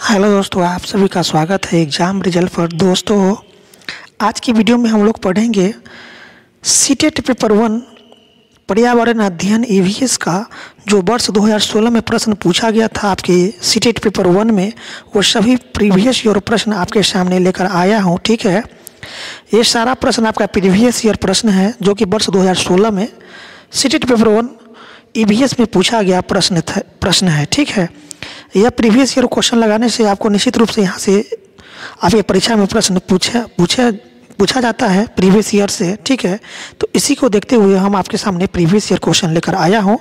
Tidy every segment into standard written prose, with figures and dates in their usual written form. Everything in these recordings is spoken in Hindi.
हेलो दोस्तों, आप सभी का स्वागत है एग्ज़ाम रिजल्ट पर। दोस्तों, आज की वीडियो में हम लोग पढ़ेंगे सीटेट पेपर 1 पर्यावरण अध्ययन ईवीएस का जो वर्ष 2016 में प्रश्न पूछा गया था आपके सीटेट पेपर 1 में, वो सभी प्रीवियस ईयर प्रश्न आपके सामने लेकर आया हूँ। ठीक है, ये सारा प्रश्न आपका प्रीवियस ईयर प्रश्न है जो कि वर्ष 2016 में सीटेट पेपर 1 ईवीएस में पूछा गया प्रश्न है। ठीक है, यह प्रीवियस ईयर क्वेश्चन लगाने से आपको निश्चित रूप से यहाँ से आपके परीक्षा में प्रश्न पूछा जाता है प्रीवियस ईयर से। ठीक है, तो इसी को देखते हुए हम आपके सामने प्रीवियस ईयर क्वेश्चन लेकर आया हूँ।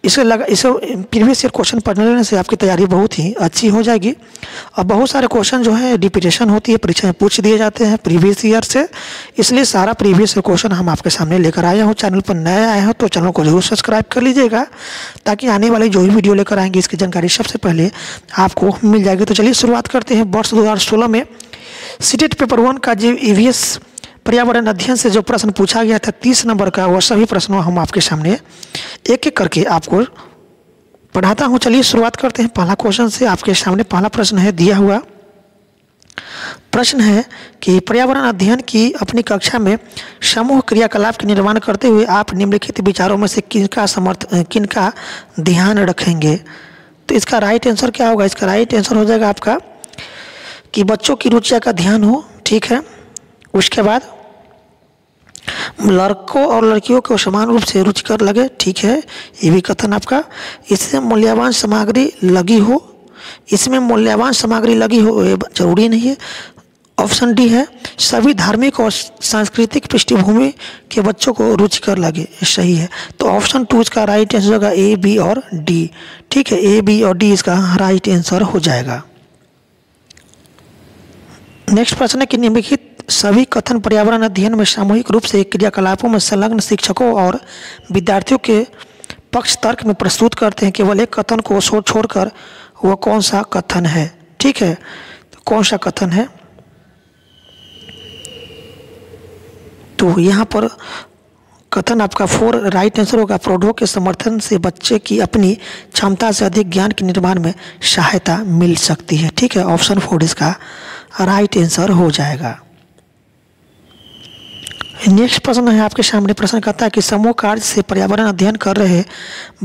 इसे प्रीवियस ईयर क्वेश्चन पढ़ने लेने से आपकी तैयारी बहुत ही अच्छी हो जाएगी। और बहुत सारे क्वेश्चन जो है रिपीटेशन होती है, परीक्षा में पूछ दिए जाते हैं प्रीवियस ईयर से, इसलिए सारा प्रीवियस ईयर क्वेश्चन हम आपके सामने लेकर आया हूँ। चैनल पर नए आए हो तो चैनल को जरूर सब्सक्राइब कर लीजिएगा, ताकि आने वाली जो भी वीडियो लेकर आएंगे इसकी जानकारी सबसे पहले आपको मिल जाएगी। तो चलिए शुरुआत करते हैं। वर्ष 2016 में सीटेट पेपर 1 का जो ईवीएस पर्यावरण अध्ययन से जो प्रश्न पूछा गया था 30 नंबर का, वो सभी प्रश्नों हम आपके सामने एक एक करके आपको पढ़ाता हूँ। चलिए शुरुआत करते हैं पहला क्वेश्चन से। आपके सामने पहला प्रश्न है, दिया हुआ प्रश्न है कि पर्यावरण अध्ययन की अपनी कक्षा में समूह क्रियाकलाप के निर्माण करते हुए आप निम्नलिखित विचारों में से किनका ध्यान रखेंगे। तो इसका राइट आंसर क्या होगा? इसका राइट आंसर हो जाएगा आपका कि बच्चों की रुचियां का ध्यान हो। ठीक है, उसके बाद लड़कों और लड़कियों को समान रूप से रुचिकर लगे। ठीक है, ये भी कथन आपका। इसमें मूल्यवान सामग्री लगी हो, इसमें मूल्यवान सामग्री लगी हो ये जरूरी नहीं है। ऑप्शन डी है, सभी धार्मिक और सांस्कृतिक पृष्ठभूमि के बच्चों को रुचिकर लगे, सही है। तो ऑप्शन 2 इसका राइट आंसर होगा, ए, बी और डी। ठीक है, ए, बी और डी इसका राइट आंसर हो जाएगा। नेक्स्ट प्रश्न है कि निम्नलिखित सभी कथन पर्यावरण अध्ययन में सामूहिक रूप से क्रियाकलापों में संलग्न शिक्षकों और विद्यार्थियों के पक्ष तर्क में प्रस्तुत करते हैं। केवल एक कथन को छोड़कर वह कौन सा कथन है? ठीक है, तो कौन सा कथन है? तो यहाँ पर कथन आपका 4 राइट आंसर होगा। प्रौढ़ों के समर्थन से बच्चे की अपनी क्षमता से अधिक ज्ञान के निर्माण में सहायता मिल सकती है। ठीक है, ऑप्शन 4 इसका राइट आंसर हो जाएगा। नेक्स्ट प्रश्न है आपके सामने। प्रश्न कहता है कि समूह कार्य से पर्यावरण अध्ययन कर रहे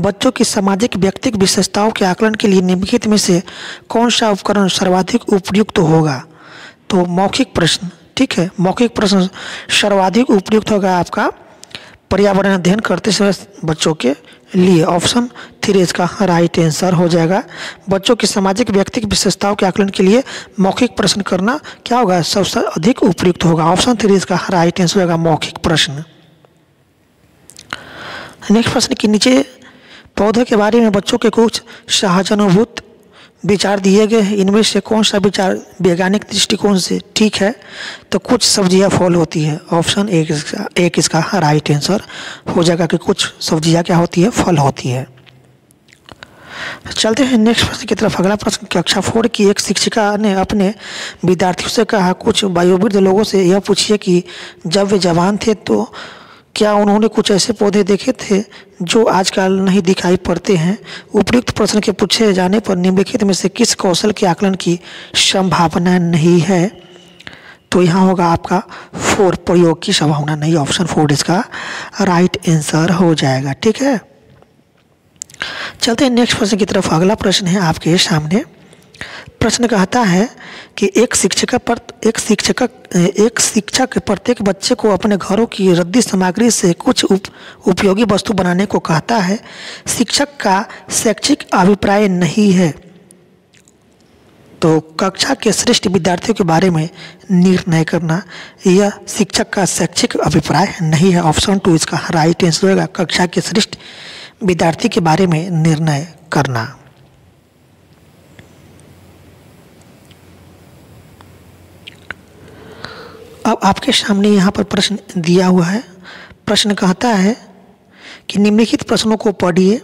बच्चों की सामाजिक व्यक्तिगत विशेषताओं के आकलन के लिए निम्नलिखित में से कौन सा उपकरण सर्वाधिक उपयुक्त होगा? तो मौखिक प्रश्न। ठीक है, मौखिक प्रश्न सर्वाधिक उपयुक्त होगा आपका पर्यावरण अध्ययन करते समय बच्चों के लिए। ऑप्शन 3 इसका राइट आंसर हो जाएगा। बच्चों की सामाजिक व्यक्तिगत विशेषताओं के आकलन के लिए मौखिक प्रश्न करना क्या होगा? सबसे अधिक उपयुक्त होगा। ऑप्शन 3 इसका राइट आंसर होगा, मौखिक प्रश्न। नेक्स्ट प्रश्न के नीचे पौधे के बारे में बच्चों के कुछ सहानुभूत विचार दिए गए हैं, इनमें से कौन सा विचार वैज्ञानिक दृष्टिकोण से ठीक है? तो कुछ सब्जियां फल होती है। ऑप्शन 1 इसका राइट आंसर हो जाएगा कि कुछ सब्जियां क्या होती है? फल होती है। चलते हैं नेक्स्ट प्रश्न की तरफ। अगला प्रश्न, कक्षा 4 की एक शिक्षिका ने अपने विद्यार्थियों से कहा, कुछ वयोवृद्ध लोगों से यह पूछिए कि जब वे जवान थे तो क्या उन्होंने कुछ ऐसे पौधे देखे थे जो आजकल नहीं दिखाई पड़ते हैं। उपयुक्त प्रश्न के पूछे जाने पर निम्नलिखित में से किस कौशल के आकलन की संभावना नहीं है? तो यहाँ होगा आपका 4, प्रयोग की संभावना नहीं। ऑप्शन 4 इसका राइट आंसर हो जाएगा। ठीक है, चलते हैं नेक्स्ट प्रश्न की तरफ। अगला प्रश्न है आपके सामने। प्रश्न कहता है कि एक शिक्षक प्रत्येक बच्चे को अपने घरों की रद्दी सामग्री से कुछ उपयोगी वस्तु बनाने को कहता है। शिक्षक का शैक्षिक अभिप्राय नहीं है, तो कक्षा के श्रेष्ठ विद्यार्थियों के बारे में निर्णय करना यह शिक्षक का शैक्षिक अभिप्राय नहीं है। ऑप्शन 2 इसका राइट आंसर होगा, कक्षा के श्रेष्ठ विद्यार्थी के बारे में निर्णय करना। अब आपके सामने यहाँ पर प्रश्न दिया हुआ है। प्रश्न कहता है कि निम्नलिखित प्रश्नों को पढ़िए।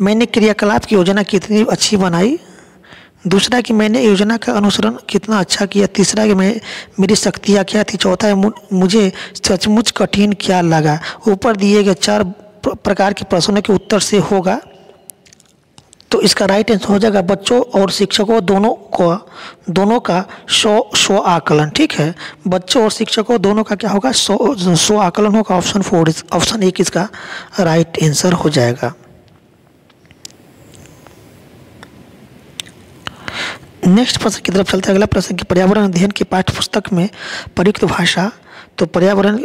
मैंने क्रियाकलाप की योजना कितनी अच्छी बनाई। दूसरा कि मैंने योजना का अनुसरण कितना अच्छा किया। तीसरा कि मेरी शक्तियाँ क्या थी। चौथा है मुझे सचमुच कठिन क्या लगा। ऊपर दिए गए 4 प्रकार के प्रश्नों के उत्तर से होगा तो इसका राइट आंसर हो जाएगा बच्चों और शिक्षकों दोनों का स्व आकलन। ठीक है, बच्चों और शिक्षकों दोनों का क्या होगा, स्व आकलन होगा। ऑप्शन 1 इसका राइट आंसर हो जाएगा। नेक्स्ट प्रश्न की तरफ चलते हैं। अगला प्रश्न कि पर्यावरण अध्ययन की पाठ्य पुस्तक में प्रयुक्त भाषा, तो पर्यावरण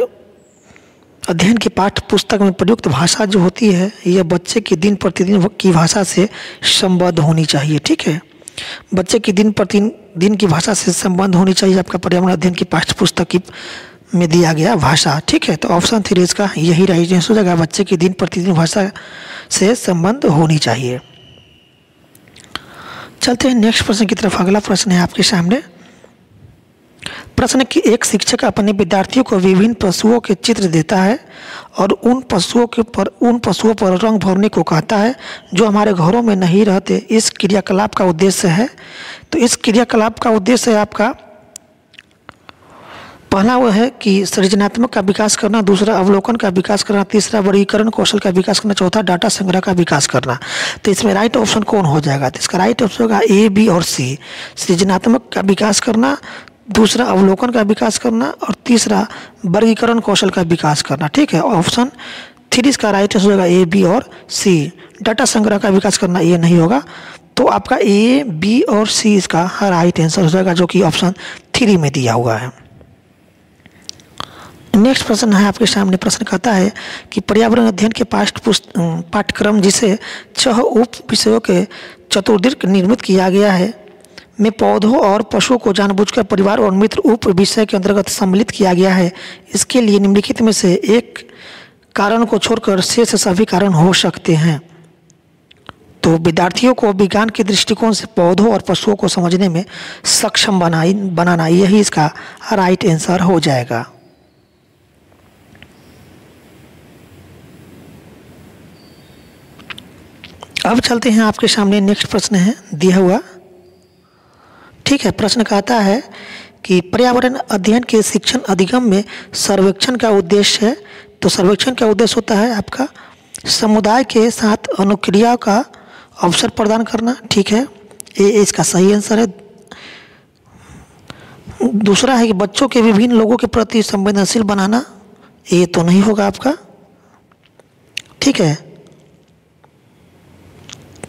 अध्ययन की पाठ्य पुस्तक में प्रयुक्त भाषा जो होती है यह बच्चे की दिन प्रतिदिन की भाषा से संबद्ध होनी चाहिए। ठीक है, बच्चे की दिन प्रतिदिन की भाषा से संबद्ध होनी चाहिए आपका पर्यावरण अध्ययन की पाठ्य पुस्तक में दिया गया भाषा। ठीक है, तो ऑप्शन 3 इसका यही राइट आंसर हो जाएगा, बच्चे की दिन प्रतिदिन भाषा से संबद्ध होनी चाहिए। चलते हैं नेक्स्ट प्रश्न की तरफ। अगला प्रश्न है आपके सामने। प्रश्न कि एक शिक्षक अपने विद्यार्थियों को विभिन्न पशुओं के चित्र देता है और उन पशुओं पर रंग भरने को कहता है जो हमारे घरों में नहीं रहते। इस क्रियाकलाप का उद्देश्य है, तो इस क्रियाकलाप का उद्देश्य है आपका पहला वो है कि सृजनात्मक का विकास करना, दूसरा अवलोकन का विकास करना, तीसरा वर्गीकरण कौशल का विकास करना, चौथा डाटा संग्रह का विकास करना। तो इसमें राइट ऑप्शन कौन हो जाएगा, तो इसका राइट ऑप्शन होगा ए, बी और सी। सृजनात्मक का विकास करना, दूसरा अवलोकन का विकास करना और तीसरा वर्गीकरण कौशल का विकास करना। ठीक है, ऑप्शन 3 इसका राइट आंसर होगा ए, बी और सी। डाटा संग्रह का विकास करना ये नहीं होगा, तो आपका ए, बी और सी इसका राइट आंसर हो जाएगा, जो कि ऑप्शन 3 में दिया हुआ है। नेक्स्ट प्रश्न है आपके सामने। प्रश्न कहता है कि पर्यावरण अध्ययन के पाठ्यक्रम जिसे 6 उप विषयों के चतुर्दिक निर्मित किया गया है में पौधों और पशुओं को जानबूझकर परिवार और मित्र उप विषय के अंतर्गत सम्मिलित किया गया है। इसके लिए निम्नलिखित में से एक कारण को छोड़कर शेष सभी कारण हो सकते हैं। तो विद्यार्थियों को विज्ञान के दृष्टिकोण से पौधों और पशुओं को समझने में सक्षम बनाना यही इसका राइट आंसर हो जाएगा। अब चलते हैं आपके सामने नेक्स्ट प्रश्न है दिया हुआ। ठीक है, प्रश्न कहता है कि पर्यावरण अध्ययन के शिक्षण अधिगम में सर्वेक्षण का उद्देश्य है। तो सर्वेक्षण का उद्देश्य होता है आपका समुदाय के साथ अनुक्रिया का अवसर प्रदान करना। ठीक है, ये इसका सही आंसर है। दूसरा है कि बच्चों के विभिन्न लोगों के प्रति संवेदनशील बनाना, ये तो नहीं होगा आपका। ठीक है,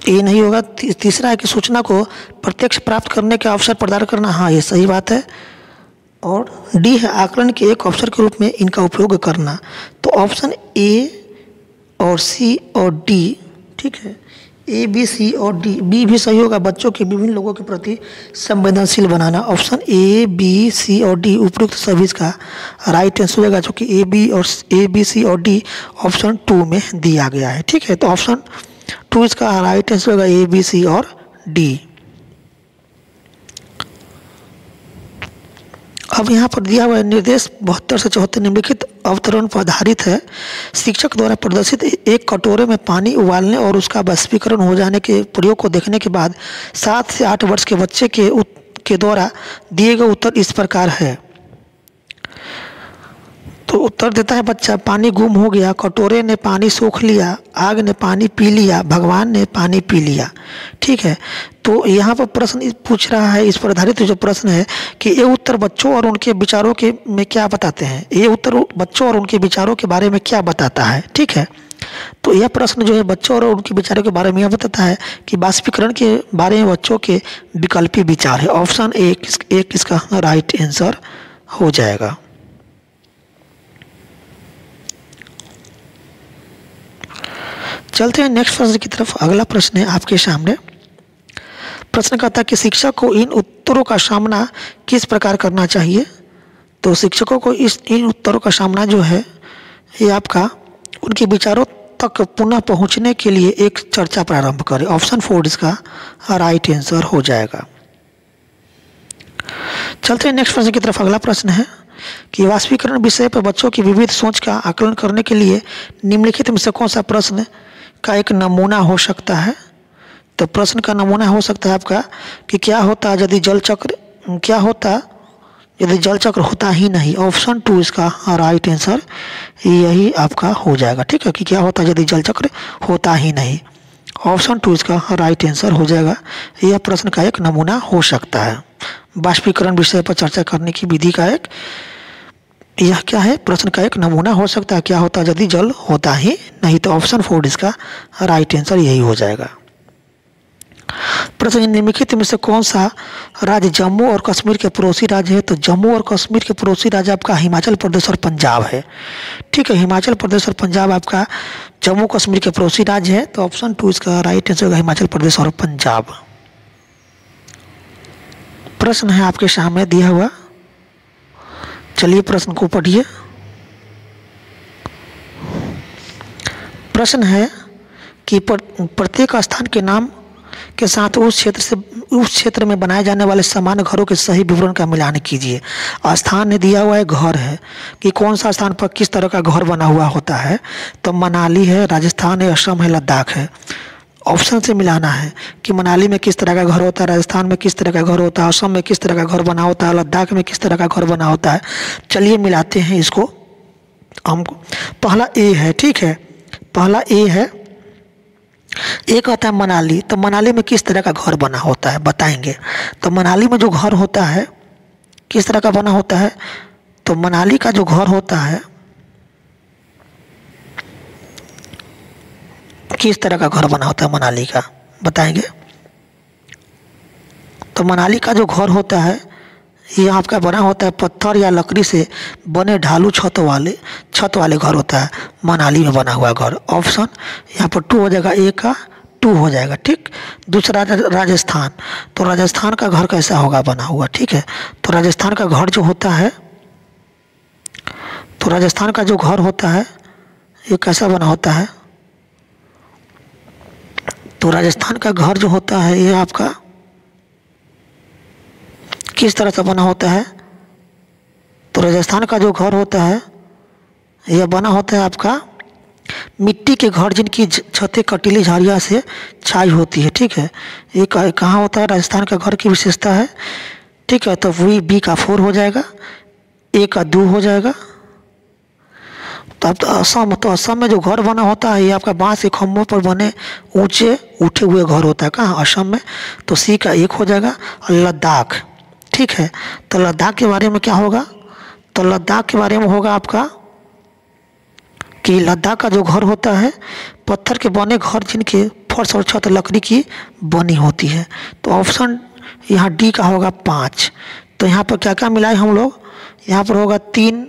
ये नहीं होगा। तीसरा है कि सूचना को प्रत्यक्ष प्राप्त करने के अवसर प्रदान करना, हाँ ये सही बात है। और डी है आकलन के एक अवसर के रूप में इनका उपयोग करना। तो ऑप्शन ए और सी और डी, ठीक है, ए, बी, सी और डी, बी भी सही होगा, बच्चों के विभिन्न लोगों के प्रति संवेदनशील बनाना। ऑप्शन ए, बी, सी और डी उपयुक्त सभी इसका राइट आंसर होगा, जो कि ए, बी, सी और डी ऑप्शन 2 में दिया गया है। ठीक है, तो ऑप्शन 2 इसका राइट आंसर होगा ए, बी, सी और डी। अब यहाँ पर दिया हुआ निर्देश 72 से 74 निम्नलिखित अवतरण पर आधारित है। शिक्षक द्वारा प्रदर्शित एक कटोरे में पानी उबालने और उसका बाष्पीकरण हो जाने के प्रयोग को देखने के बाद 7 से 8 वर्ष के बच्चे के द्वारा दिए गए उत्तर इस प्रकार है। तो उत्तर देता है बच्चा, पानी गुम हो गया, कटोरे ने पानी सोख लिया, आग ने पानी पी लिया, भगवान ने पानी पी लिया। ठीक है, तो यहाँ पर प्रश्न पूछ रहा है, इस पर आधारित जो प्रश्न है कि ये उत्तर बच्चों और उनके विचारों के में क्या बताते हैं। ये उत्तर बच्चों और उनके विचारों के बारे में क्या बताता है। ठीक है, तो यह प्रश्न जो है बच्चों और उनके विचारों के बारे में यह बताता है कि बाष्पीकरण के बारे में बच्चों के विकल्पी विचार है। ऑप्शन एक इसका राइट आंसर हो जाएगा। चलते हैं नेक्स्ट प्रश्न की तरफ। अगला प्रश्न है आपके सामने। प्रश्न कहता है कि शिक्षक को इन उत्तरों का सामना किस प्रकार करना चाहिए। तो शिक्षकों को इन उत्तरों का सामना जो है ये आपका उनके विचारों तक पुनः पहुंचने के लिए एक चर्चा प्रारंभ करें। ऑप्शन 4 इसका राइट आंसर हो जाएगा। चलते हैं नेक्स्ट प्रश्न की तरफ। अगला प्रश्न है कि वाष्पीकरण विषय पर बच्चों की विविध सोच का आकलन करने के लिए निम्नलिखित में से कौन सा प्रश्न का एक नमूना हो सकता है। तो प्रश्न का नमूना हो सकता है आपका कि क्या होता यदि जल चक्र होता ही नहीं। ऑप्शन 2 इसका राइट आंसर यही आपका हो जाएगा। ठीक है, कि क्या होता यदि जल चक्र होता ही नहीं। ऑप्शन 2 इसका राइट आंसर हो जाएगा। यह प्रश्न का एक नमूना हो सकता है। बाष्पीकरण विषय पर चर्चा करने की विधि का एक यह क्या है, प्रश्न का एक नमूना हो सकता है। क्या होता है यदि जल होता ही नहीं, तो ऑप्शन 4 इसका राइट आंसर यही हो जाएगा। प्रश्न निम्नलिखित में से कौन सा राज्य जम्मू और कश्मीर के पड़ोसी राज्य है? तो जम्मू और कश्मीर के पड़ोसी राज्य आपका हिमाचल प्रदेश और पंजाब है। ठीक है, हिमाचल प्रदेश और पंजाब आपका जम्मू कश्मीर के पड़ोसी राज्य है। तो ऑप्शन 2 इसका राइट आंसर होगा हिमाचल प्रदेश और पंजाब। प्रश्न है आपके सामने दिया हुआ, चलिए प्रश्न को पढ़िए। प्रश्न है कि प्रत्येक स्थान के नाम के साथ उस क्षेत्र में बनाए जाने वाले सामान्य घरों के सही विवरण का मिलान कीजिए। स्थान ने दिया हुआ है, घर है कि कौन सा स्थान पर किस तरह का घर बना हुआ होता है। तो मनाली है, राजस्थान है, असम है, लद्दाख है। ऑप्शन से मिलाना है कि मनाली में किस तरह का घर होता है, राजस्थान में किस तरह का घर होता है, असम में किस तरह का घर बना होता है, लद्दाख में किस तरह का घर बना होता है। चलिए मिलाते हैं इसको। हमको पहला ए है, ठीक है, पहला ए है, एक आता है मनाली। तो मनाली में किस तरह का घर बना होता है बताएंगे। तो मनाली में जो घर होता है किस तरह का बना होता है, तो मनाली का जो घर होता है किस तरह का घर बना होता है मनाली का बताएंगे। तो मनाली का जो घर होता है ये आपका बना होता है पत्थर या लकड़ी से बने ढालू छत वाले घर होता है मनाली में बना हुआ घर। ऑप्शन यहाँ पर 2 हो जाएगा, ए का 2 हो जाएगा। ठीक, दूसरा राजस्थान। तो राजस्थान का घर कैसा होगा बना हुआ, ठीक है। तो राजस्थान का घर जो होता है, तो राजस्थान का जो घर होता है ये कैसा बना होता है। तो राजस्थान का घर जो होता है ये आपका किस तरह से बना होता है। तो राजस्थान का जो घर होता है यह बना होता है आपका मिट्टी के घर जिनकी छतें कटीली झाड़ियाँ से छाई होती है। ठीक है, ये कहाँ होता है, राजस्थान का घर की विशेषता है। ठीक है, तो वही बी का 4 हो जाएगा, ए का 2 हो जाएगा। तब तो असम में जो घर बना होता है ये आपका बांस के खम्भों पर बने ऊंचे उठे हुए घर होता है कहाँ, असम में। तो सी का 1 हो जाएगा। और लद्दाख, ठीक है, तो लद्दाख के बारे में क्या होगा। तो लद्दाख के बारे में होगा आपका कि लद्दाख का जो घर होता है पत्थर के बने घर जिनके फर्श और छत लकड़ी की बनी होती है। तो ऑप्शन यहाँ डी का होगा 5। तो यहाँ पर क्या क्या मिलाए हम लोग, यहाँ पर होगा 3,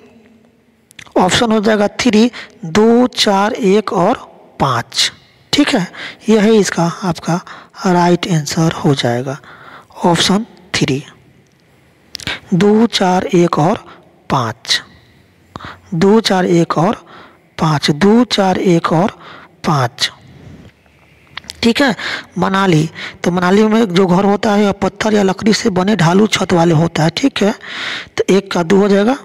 ऑप्शन हो जाएगा 3, 2, 4, 1 और 5। ठीक है, यह है इसका आपका राइट आंसर हो जाएगा ऑप्शन 3, 2, 4, 1 और 5, 2, 4, 1 और 5, 2, 4, 1 और 5। ठीक है, मनाली। तो मनाली में जो घर होता है या पत्थर या लकड़ी से बने ढालू छत वाले होता है। ठीक है, तो 1 का 2 हो जाएगा।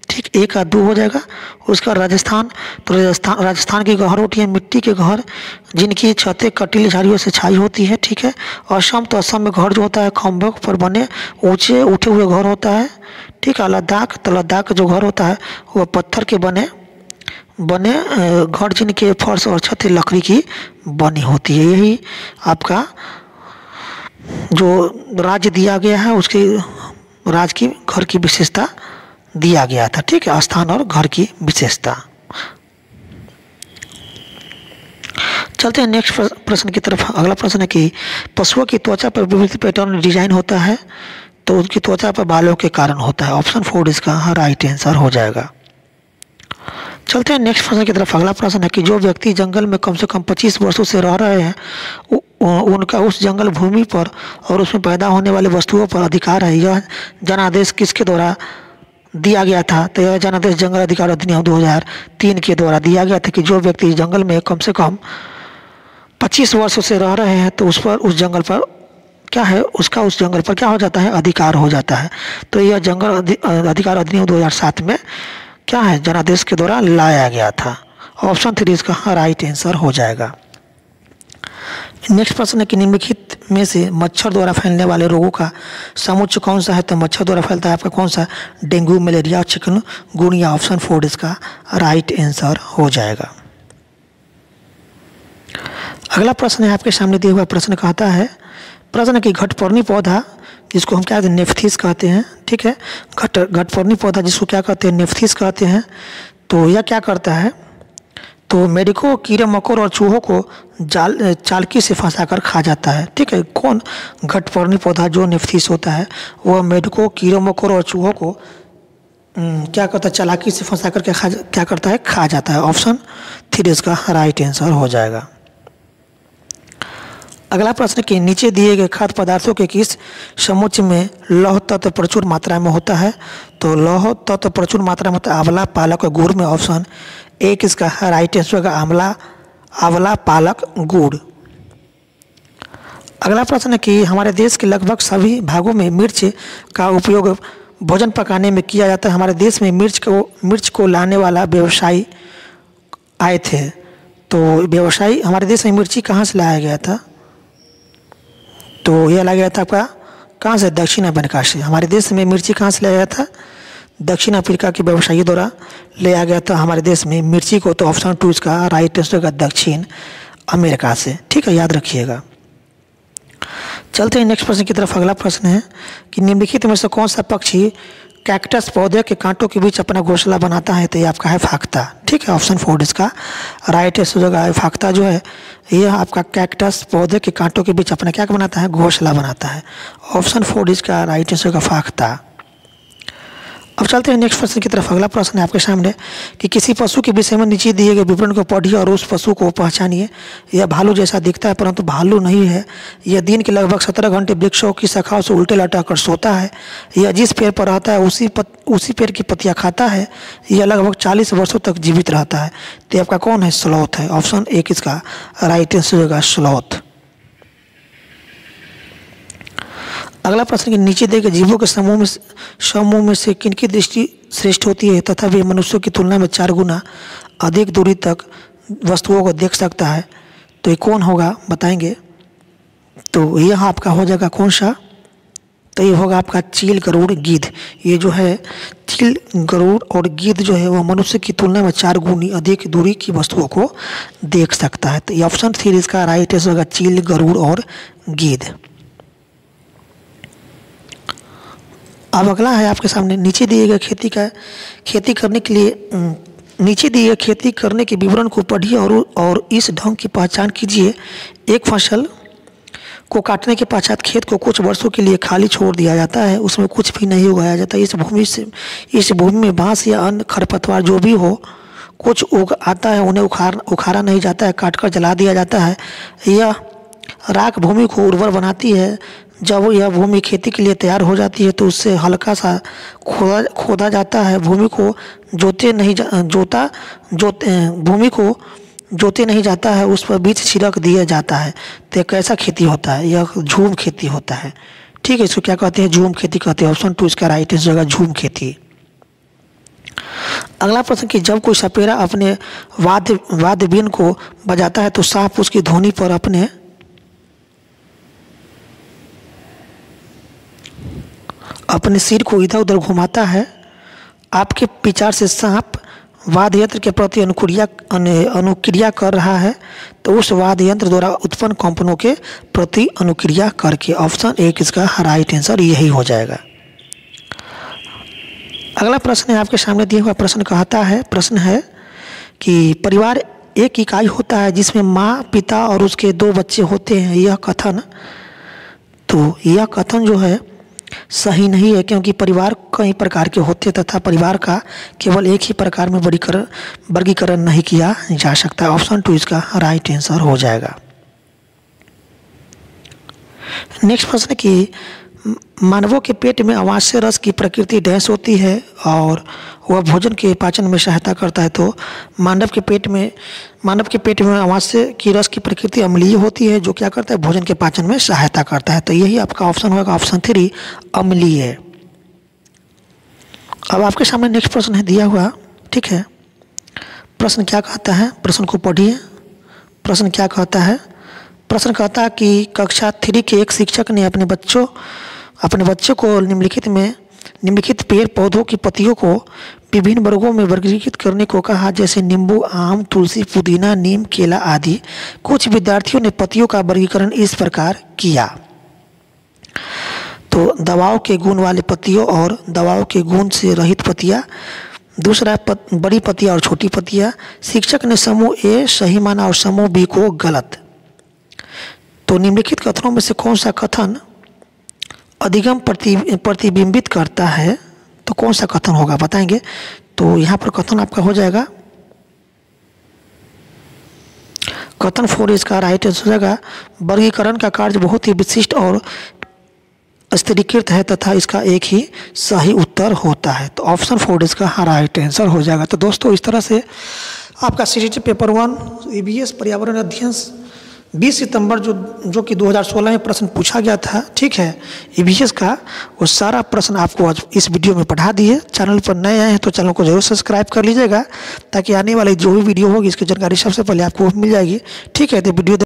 ठीक, 1 का 2 हो जाएगा। उसका राजस्थान, तो राजस्थान की घर होती है मिट्टी के घर जिनकी छतें कटीली झाड़ियों से छाई होती है। ठीक है, असम, तो असम में घर जो होता है खंभों पर बने ऊंचे उठे हुए घर होता है। ठीक है, लद्दाख, तो लद्दाख का जो घर होता है वह पत्थर के बने घर जिनके फर्श और छत लकड़ी की बनी होती है। यही आपका जो राज्य दिया गया है उसके राज्य की घर की विशेषता दिया गया था। ठीक है, स्थान और घर की विशेषता। चलते हैं नेक्स्ट प्रश्न की तरफ। अगला प्रश्न है कि पशुओं की त्वचा पर विविध पैटर्न डिजाइन होता है तो उनकी त्वचा पर बालों के कारण होता है। ऑप्शन 4 इसका राइट आंसर हो जाएगा। चलते हैं नेक्स्ट प्रश्न की तरफ। अगला प्रश्न है कि जो व्यक्ति जंगल में कम से कम 25 वर्षों से रह रहे हैं उनका उस जंगल भूमि पर और उसमें पैदा होने वाली वस्तुओं पर अधिकार है। यह जनादेश किसके द्वारा दिया गया था। तो यह जनादेश जंगल अधिकार अधिनियम 2003 के द्वारा दिया गया था कि जो व्यक्ति जंगल में कम से कम 25 वर्षों से रह रहे हैं तो उस जंगल पर क्या है, उसका उस जंगल पर क्या हो जाता है, अधिकार हो जाता है। तो यह जंगल अधिकार अधिनियम 2007 में क्या है, जनादेश के द्वारा लाया गया था। ऑप्शन 3 इसका राइट आंसर हो जाएगा। नेक्स्ट प्रश्न है कि निम्नलिखित में से मच्छर द्वारा फैलने वाले रोगों का समुच्चय कौन सा है। तो मच्छर द्वारा फैलता है आपका कौन सा, डेंगू, मलेरिया, चिकनगुनिया। ऑप्शन 4 इसका राइट आंसर हो जाएगा। अगला प्रश्न है आपके सामने दिया हुआ प्रश्न कहता है, प्रश्न की घटपर्णी पौधा जिसको हम क्या कहते हैं नेफ्थीस कहते हैं, ठीक है, घटपर्णी पौधा जिसको क्या कहते हैं नेफ्थीस कहते हैं। तो यह क्या करता है, तो मेढकों, कीड़े मकोड़ और चूहों को चालकी से फंसाकर खा जाता है, ठीक है। कौन? घटपर्णी पौधा जो नेफ्थीस होता है वह मेढकों, कीड़े मकोड़ और चूहों को क्या करता है, चालाकी से फंसा करके क्या करता है, खा जाता है। ऑप्शन 3 इसका राइट आंसर हो जाएगा। अगला प्रश्न कि नीचे दिए गए खाद्य पदार्थों के किस समुच्चय में लौह तत्व प्रचुर मात्रा में होता है। तो लौह तत्व प्रचुर मात्रा में होता है आंवला, पालक और गुड़ में। ऑप्शन 1 इसका राइट आंसर होगा आंवला, पालक, गुड़। अगला प्रश्न है कि हमारे देश के लगभग सभी भागों में मिर्च का उपयोग भोजन पकाने में किया जाता है। हमारे देश में मिर्च को लाने वाला व्यवसायी आए थे। तो व्यवसायी हमारे देश में मिर्ची कहाँ से लाया गया था, तो यह लाया गया था आपका कहाँ से, दक्षिण अमेरिका से। हमारे देश में मिर्ची कहाँ से लाया गया था, दक्षिण अफ्रीका के व्यवसायी द्वारा ले आया गया था हमारे देश में मिर्ची को। तो ऑप्शन 2 इसका राइट आंसर होगा दक्षिण अमेरिका से, ठीक है, याद रखिएगा। चलते हैं नेक्स्ट प्रश्न की तरफ। अगला प्रश्न है कि निम्नलिखित में से कौन सा पक्षी कैक्टस पौधे के कांटों के बीच अपना घोंसला बनाता है। तो ये आपका है फाख्ता, ठीक है, ऑप्शन 4 इसका राइट आंसर होगा। फाख्ता जो है यह आपका कैक्टस पौधे के कांटों के बीच अपना क्या बनाता है, घोंसला बनाता है। ऑप्शन 4 इसका राइट आंसर होगा फाख्ता। अब चलते हैं नेक्स्ट प्रश्न की तरफ। अगला प्रश्न है आपके सामने कि किसी पशु के विषय में नीचे दिए गए विवरण को पढ़िए और उस पशु को पहचानिए। यह भालू जैसा दिखता है परंतु भालू नहीं है। यह दिन के लगभग 17 घंटे वृक्षों की शाखाओं से उल्टे लटक कर सोता है। यह जिस पेड़ पर रहता है उसी पेड़ की पत्तियां खाता है। यह लगभग 40 वर्षों तक जीवित रहता है। तो आपका कौन है, स्लॉथ है। ऑप्शन 1 इसका राइट आंसर होगा स्लॉथ। अगला प्रश्न कि नीचे दिए गए जीवों के समूह में से किनकी दृष्टि श्रेष्ठ होती है तथा वे मनुष्यों की तुलना में 4 गुना अधिक दूरी तक वस्तुओं को देख सकता है। तो ये कौन होगा बताएंगे। तो यह आपका हो जाएगा कौन सा, तो ये होगा आपका चील, गरुड़, गिद्ध। ये जो है चील, गरुड़ और गिद्ध जो है वह मनुष्य की तुलना में 4 गुनी अधिक दूरी की वस्तुओं को देख सकता है। तो ये ऑप्शन 3 इसका राइट आंसर होगा चील, गरुड़ और गिद्ध। अब अगला है आपके सामने नीचे दिए गए खेती करने के लिए नीचे दिए गए खेती करने के विवरण को पढ़िए और इस ढंग की पहचान कीजिए। एक फसल को काटने के पश्चात खेत को कुछ वर्षों के लिए खाली छोड़ दिया जाता है, उसमें कुछ भी नहीं उगाया जाता। इस भूमि में बांस या अन्य खरपतवार जो भी हो कुछ उग आता है, उन्हें उखाड़ा नहीं जाता है, काटकर जला दिया जाता है। यह राख भूमि को उर्वर बनाती है। जब यह भूमि खेती के लिए तैयार हो जाती है तो उससे हल्का सा खोदा जाता है। भूमि को जोते नहीं जाता है, उस पर बीज छिड़क दिया जाता है। तो कैसा खेती होता है, यह झूम खेती होता है, ठीक है। इसको क्या कहते हैं, झूम खेती कहते हैं। ऑप्शन 2 इसका राइट आंसर होगा झूम खेती। अगला प्रश्न कि जब कोई सपेरा अपने वाद्य बीन को बजाता है तो सांप उसकी धुनी पर अपने सिर को इधर उधर घुमाता है। आपके विचार से सांप वाद्य यंत्र के प्रति अनुक्रिया कर रहा है, तो उस वाद्य यंत्र द्वारा उत्पन्न कंपनों के प्रति अनुक्रिया करके। ऑप्शन 1 इसका राइट आंसर यही हो जाएगा। अगला प्रश्न है आपके सामने दिया हुआ प्रश्न है कि परिवार एक इकाई होता है जिसमें माँ, पिता और उसके 2 बच्चे होते हैं। यह कथन जो है सही नहीं है, क्योंकि परिवार कई प्रकार के होते हैं तथा परिवार का केवल एक ही प्रकार में वर्गीकरण नहीं किया जा सकता। ऑप्शन 2 इसका राइट आंसर हो जाएगा। नेक्स्ट प्रश्न कि मानवों के पेट में आमाशय रस की प्रकृति डैश होती है और वह भोजन के पाचन में सहायता करता है। तो मानव के पेट में आमाशय की रस की प्रकृति अम्लीय होती है, जो क्या करता है, भोजन के पाचन में सहायता करता है। तो यही आपका ऑप्शन होगा ऑप्शन 3 अम्लीय है। अब आपके सामने नेक्स्ट प्रश्न है दिया हुआ, ठीक है। प्रश्न क्या कहता है, प्रश्न को पढ़िए। प्रश्न क्या कहता है, प्रश्न कहता है कि कक्षा 3 के एक शिक्षक ने अपने बच्चों को निम्नलिखित में निम्नलिखित पेड़ पौधों की पत्तियों को विभिन्न वर्गों में वर्गीकृत करने को कहा, जैसे नींबू, आम, तुलसी, पुदीना, नीम, केला आदि। कुछ विद्यार्थियों ने पत्तियों का वर्गीकरण इस प्रकार किया। तो दवाओं के गुण वाले पत्तियों और दवाओं के गुण से रहित पत्तियाँ। दूसरा बड़ी पत्तियाँ और छोटी पत्तियाँ। शिक्षक ने समूह ए सही माना और समूह बी को गलत। तो निम्नलिखित कथनों में से कौन सा कथन अधिगम प्रतिबिंबित करता है? तो कौन सा कथन होगा बताएंगे। तो यहाँ पर कथन आपका हो जाएगा, कथन 4 इसका राइट आंसर हो जाएगा, वर्गीकरण का कार्य बहुत ही विशिष्ट और स्तरीकृत है तथा इसका एक ही सही उत्तर होता है। तो ऑप्शन 4 इसका राइट आंसर हो जाएगा। तो दोस्तों इस तरह से आपका सीटीटी पेपर 1 ईवीएस पर्यावरण अध्ययन 20 सितंबर जो कि 2016 में प्रश्न पूछा गया था, ठीक है, ईवीएस का, वो सारा प्रश्न आपको आज इस वीडियो में पढ़ा दिए। चैनल पर नए आए हैं तो चैनल को जरूर सब्सक्राइब कर लीजिएगा, ताकि आने वाली जो भी वीडियो होगी इसकी जानकारी सबसे पहले आपको मिल जाएगी। ठीक है, तो वीडियो